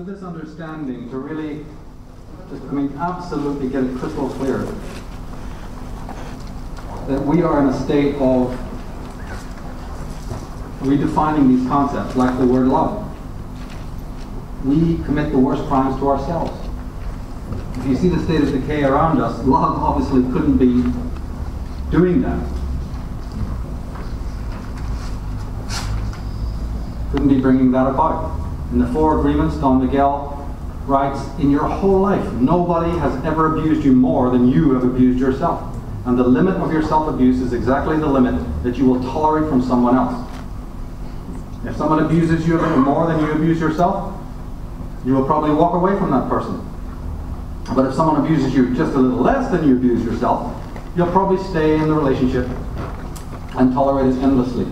with this understanding, to really, absolutely get it crystal clear that we are in a state of redefining these concepts, like the word love. We commit the worst crimes to ourselves. If you see the state of decay around us, love obviously couldn't be doing that. Couldn't be bringing that about. In the Four Agreements, Don Miguel writes, in your whole life, nobody has ever abused you more than you have abused yourself. And the limit of your self-abuse is exactly the limit that you will tolerate from someone else. If someone abuses you a little more than you abuse yourself, you will probably walk away from that person. But if someone abuses you just a little less than you abuse yourself, you'll probably stay in the relationship and tolerate it endlessly.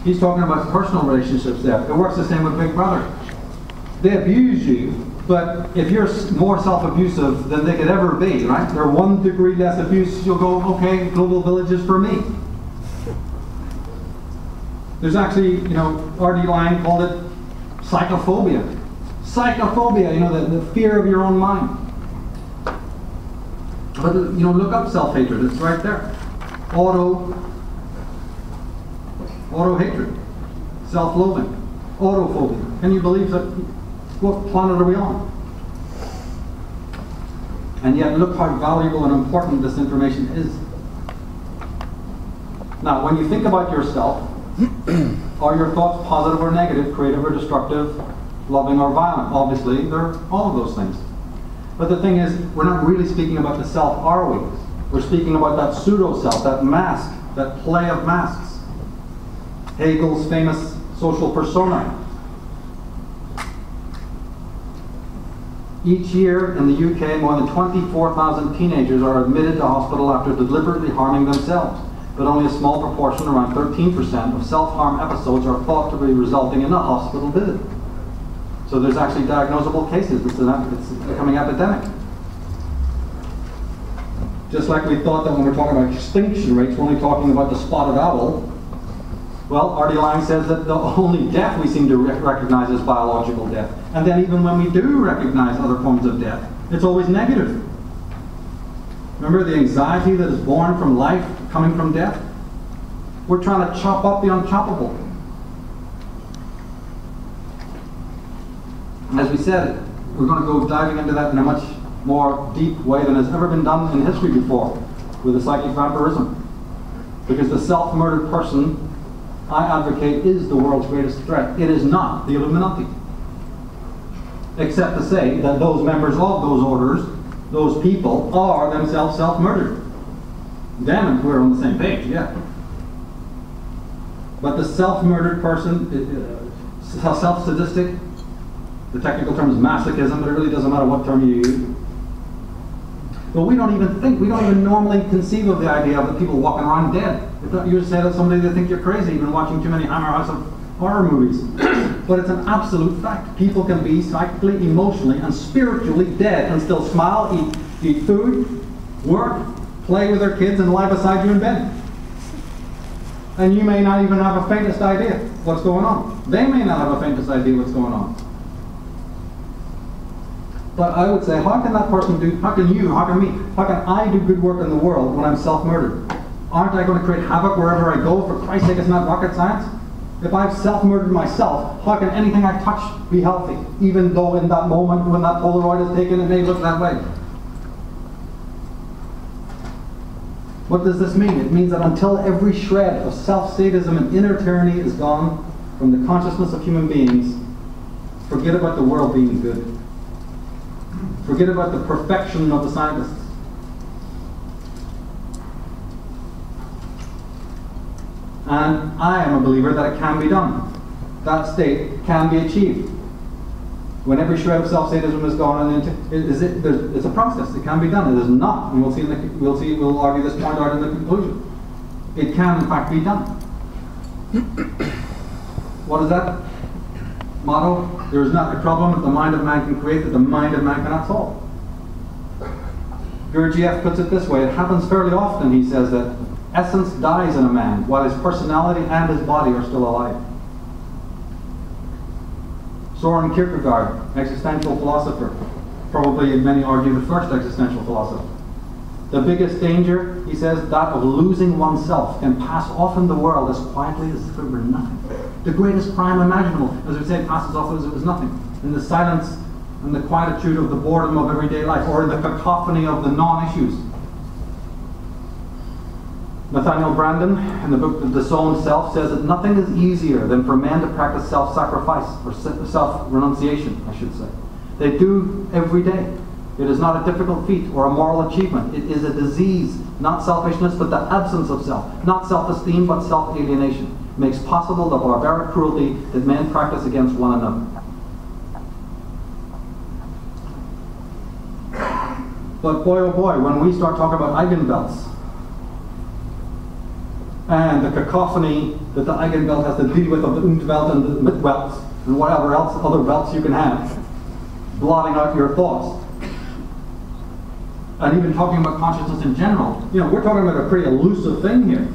He's talking about personal relationships there. It works the same with Big Brother. They abuse you, but if you're more self-abusive than they could ever be, right? They're 1 degree less abuse, you'll go, okay, global village is for me. There's actually, R.D. Laing called it psychophobia. Psychophobia, the fear of your own mind. But, look up self-hatred. It's right there. Auto-hatred. Self-loathing. Autophobia. Can you believe that? What planet are we on? And yet, look how valuable and important this information is. Now, when you think about yourself, are your thoughts positive or negative, creative or destructive, loving or violent? Obviously, they're all of those things. But the thing is, we're not really speaking about the self, are we? We're speaking about that pseudo-self, that mask, that play of masks. Hegel's famous social persona. Each year in the UK, more than 24,000 teenagers are admitted to hospital after deliberately harming themselves. But only a small proportion, around 13%, of self-harm episodes are thought to be resulting in a hospital visit. So there's actually diagnosable cases. It's becoming epidemic. Just like we thought that when we're talking about extinction rates, we're only talking about the spotted owl. Well, R.D. Laing says that the only death we seem to recognize is biological death. And then even when we do recognize other forms of death, it's always negative. Remember the anxiety that is born from life coming from death? We're trying to chop up the unchoppable. As we said, we're going to go diving into that in a much more deep way than has ever been done in history before with the psychic vampirism. Because the self-murdered person, I advocate, is the world's greatest threat. It is not the Illuminati. Except to say that those members of those orders, those people, are themselves self-murdered. Then we're on the same page, yeah. But the self-murdered person, self-sadistic, the technical term is masochism, but it really doesn't matter what term you use. But we don't even normally conceive of the idea of the people walking around dead. If you say to somebody, they think you're crazy, you've been watching too many Hammer House of Horror movies. But it's an absolute fact. People can be psychically, emotionally, and spiritually dead and still smile, eat food, work, play with their kids, and lie beside you in bed. And you may not even have a faintest idea what's going on. They may not have a faintest idea what's going on. But I would say, how can that person do, how can you, how can me, how can I do good work in the world when I'm self-murdered? Aren't I going to create havoc wherever I go? For Christ's sake, it's not rocket science. If I've self-murdered myself, how can anything I touch be healthy? Even though in that moment when that Polaroid is taken, it may look that way. What does this mean? It means that until every shred of self-sadism and inner tyranny is gone from the consciousness of human beings, forget about the world being good. Forget about the perfection of the scientists. And I am a believer that it can be done. That state can be achieved. When every shred of self-sadism is gone, and it's a process. It can be done. It is not, and we'll argue this point out in the conclusion. It can, in fact, be done. What is that motto? There is not a problem that the mind of man can create that the mind of man cannot solve. Gurdjieff puts it this way. It happens fairly often, he says, that essence dies in a man while his personality and his body are still alive. Soren Kierkegaard, existential philosopher, probably many argue the first existential philosopher. The biggest danger, he says, that of losing oneself, can pass off in the world as quietly as if it were nothing. The greatest crime imaginable, as we say, passes off as if it was nothing. In the silence and the quietude of the boredom of everyday life, or in the cacophony of the non-issues. Nathaniel Branden, in the book The Disowned Self, says that nothing is easier than for men to practice self-sacrifice, or self-renunciation, I should say. They do every day. It is not a difficult feat or a moral achievement. It is a disease, not selfishness, but the absence of self. Not self-esteem, but self-alienation. Makes possible the barbaric cruelty that men practice against one another. But boy, oh boy, when we start talking about eigenbelts, and the cacophony that the eigenbelt has to deal with of the Umwelt and the Mitwelt, and whatever else, other belts you can have, blotting out your thoughts. And even talking about consciousness in general, you know, we're talking about a pretty elusive thing here.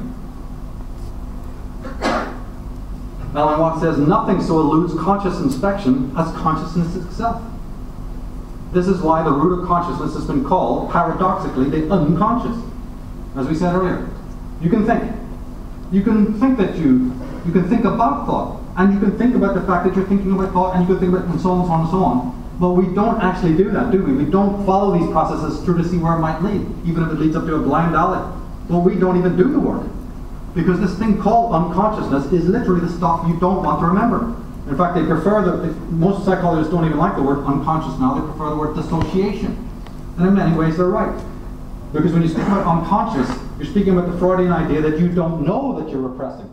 Alan Watts says, nothing so eludes conscious inspection as consciousness itself. This is why the root of consciousness has been called, paradoxically, the unconscious. As we said earlier, you can think. You can think that you can think about thought, and you can think about the fact that you're thinking about thought, and you can think about it, and so on and so on and so on. But we don't actually do that, do we? We don't follow these processes through to see where it might lead, even if it leads up to a blind alley. Well, we don't even do the work. Because this thing called unconsciousness is literally the stuff you don't want to remember. In fact, they prefer most psychologists don't even like the word unconscious now, they prefer the word dissociation. And in many ways they're right. Because when you speak about unconscious, you're speaking about the Freudian idea that you don't know that you're repressing.